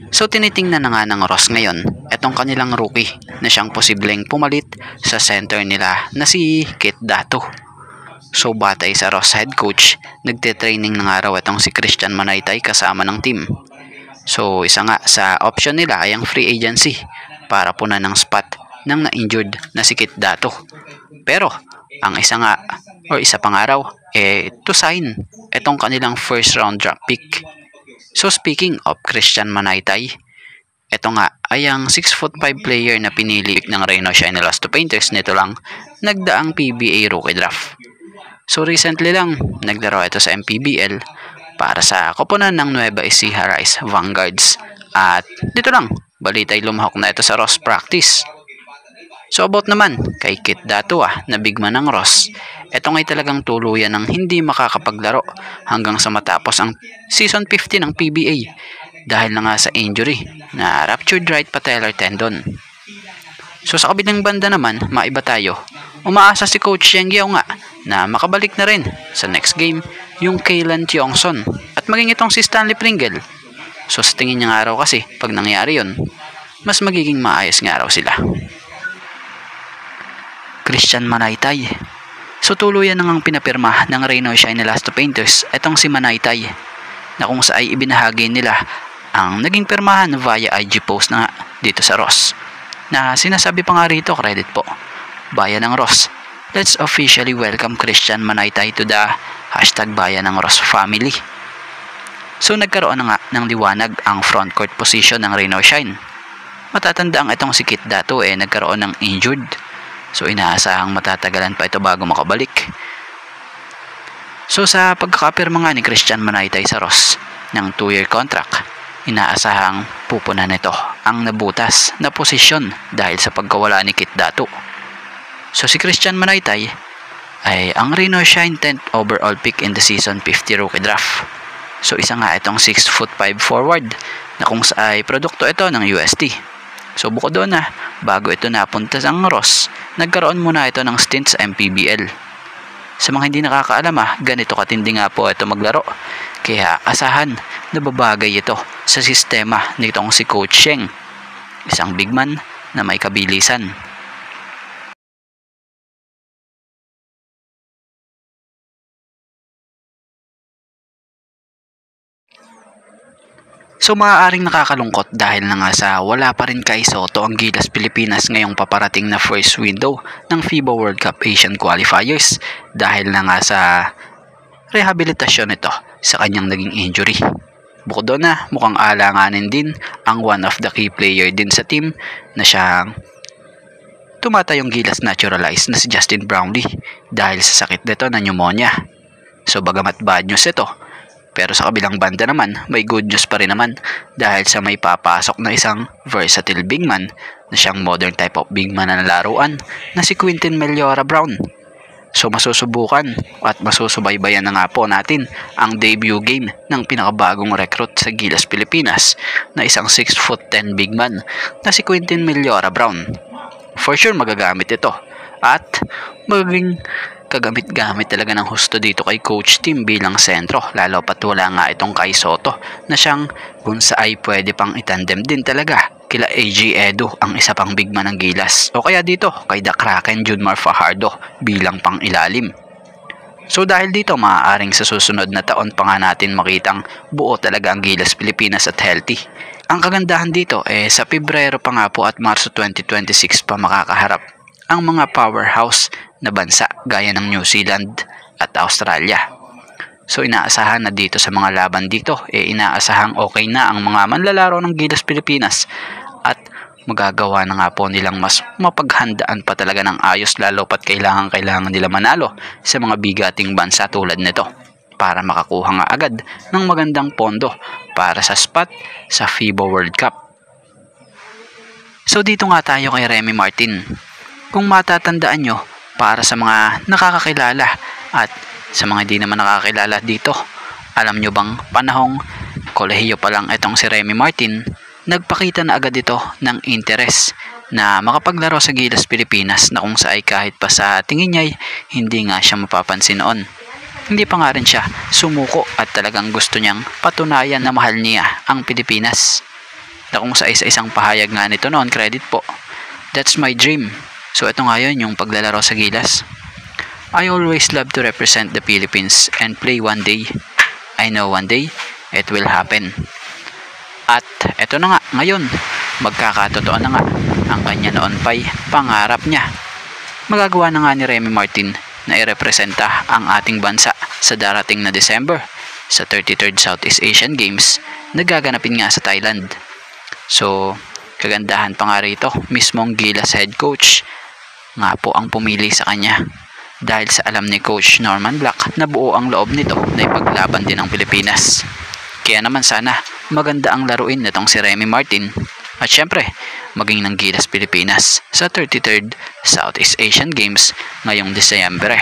So tinitingnan na nga ng Ross ngayon etong kanilang rookie na siyang posibleng pumalit sa center nila na si Kit Dato. So batay sa Ross head coach, nagte-training na nga raw itong si Christian Manaytay kasama ng team. So isa nga sa option nila ay ang free agency para punan ng spot ng na-injured na si Kit Dato. Pero ang isa pang araw to sign itong kanilang first round draft pick. So speaking of Christian Manaytay, ito nga ay ang 6'5" player na pinili ng Reno Shine Elasto Painters nito lang nagdaang PBA rookie draft. So recently lang naglaro ito sa MPBL para sa koponan ng Nueva Ecija Rice Vanguards at dito lang balitay lumahok na ito sa Ross practice. So about naman kay Kit Dato na bigman ng Ross, ito nga'y talagang tuluyan ng hindi makakapaglaro hanggang sa matapos ang season 50 ng PBA dahil na nga sa injury na ruptured right patellar tendon. So sa kabilang banda naman, maiba tayo. Umaasa si Coach Yeng Yao nga na makabalik na rin sa next game yung Kaylan Tiongson at maging itong si Stanley Pringle. So sa tingin niya nga raw kasi pag nangyari yun, mas magiging maayos nga raw sila. Christian Manaytay. So tuluyan nang pinapirma ng Reno Shine Elasto Painters itong si Manaytay na kung sa ay ibinahagi nila ang naging pirmahan via IG post na dito sa Ross na sinasabi pa nga rito, credit po, Bayan ng Ross, let's officially welcome Christian Manaytay to the #Bayan ng Ross family. So nagkaroon na nga ng liwanag ang frontcourt position ng Reno Shine. Matatandaan itong si Kit Dato nagkaroon ng injured. So inaasahang matatagalan pa ito bago makabalik. So sa pagkakapirma nga ni Christian Manaytay sa Ross ng 2-year contract, inaasahang pupunan nito ang nabutas na posisyon dahil sa pagkawala ni Kit Dato. So si Christian Manaytay ay ang Reno Shine 10th overall pick in the season 50 rookie draft. So isa nga itong 6'5" forward na kung sa ay produkto ito ng UST. So bukod doon bago ito napunta sa Ross, nagkaroon muna ito ng stint sa MPBL. Sa mga hindi nakakaalam ganito katindi nga po ito maglaro. Kaya asahan na babagay ito sa sistema nitong si Coach Yeng, isang big man na may kabilisan. So maaaring nakakalungkot dahil na nga sa wala pa rin kay Soto ang Gilas Pilipinas ngayong paparating na first window ng FIBA World Cup Asian Qualifiers dahil na nga sa rehabilitasyon ito sa kanyang naging injury. Bukod doon mukhang alanganin din ang one of the key player din sa team na siyang tumatayong Gilas naturalized na si Justin Brownlee dahil sa sakit nito na pneumonia. So bagamat bad news ito, pero sa kabilang banda naman, may good news pa rin naman dahil sa may papasok na isang versatile big man na siyang modern type of big man na laruan na si Quintin Meliora Brown. So masusubukan at masusubaybayan na nga po natin ang debut game ng pinakabagong recruit sa Gilas Pilipinas na isang 6'10" big man na si Quintin Meliora Brown. For sure magagamit ito at magiging kagamit-gamit talaga ng husto dito kay Coach Tim bilang sentro, lalo pat wala nga itong kay Soto na siyang kung sa ay pwede pang itandem din talaga kila AJ Edu ang isa pang big man ng Gilas o kaya dito kay The Kraken Junmar Fajardo bilang pang ilalim. So dahil dito maaaring sa susunod na taon pa nga natin makitang buo talaga ang Gilas Pilipinas at healthy. Ang kagandahan dito sa Pebrero pa nga po at Marso 2026 pa makakaharap ang mga powerhouse na bansa gaya ng New Zealand at Australia. So inaasahan na dito sa mga laban dito, inaasahang okay na ang mga manlalaro ng Gilas Pilipinas at magagawa na nga po nilang mas mapaghandaan pa talaga ng ayos lalo pat kailangan nila manalo sa mga bigating bansa tulad nito para makakuha nga agad ng magandang pondo para sa spot sa FIBA World Cup. So dito nga tayo kay Remy Martin. Kung matatandaan nyo, para sa mga nakakakilala at sa mga hindi naman nakakilala dito, alam nyo bang panahong kolehiyo pa lang itong si Remy Martin, nagpakita na agad ito ng interes na makapaglaro sa Gilas Pilipinas na kung sa ay kahit pa sa tingin niya hindi nga siya mapapansin noon. hindi pa nga rin siya sumuko at talagang gusto niyang patunayan na mahal niya ang Pilipinas. Na kung sa isa-isang pahayag nga nito noon, credit po, "That's my dream." So ito nga yun, yung paglalaro sa Gilas. "I always love to represent the Philippines and play one day. I know one day it will happen." At ito na nga, ngayon, magkakatotoo na nga ang kanya noon pa'y pangarap niya. Magagawa na nga ni Remy Martin na irepresenta ang ating bansa sa darating na December sa 33rd Southeast Asian Games na gaganapin nga sa Thailand. So, kagandahan pa nga rito, mismong Gilas head coach nga po ang pumili sa kanya dahil sa alam ni Coach Norman Black na buo ang loob nito na ipaglaban din ang Pilipinas. Kaya naman sana maganda ang laruin nitong si Remy Martin at syempre maging ng Gilas Pilipinas sa 33rd Southeast Asian Games ngayong Disyembre.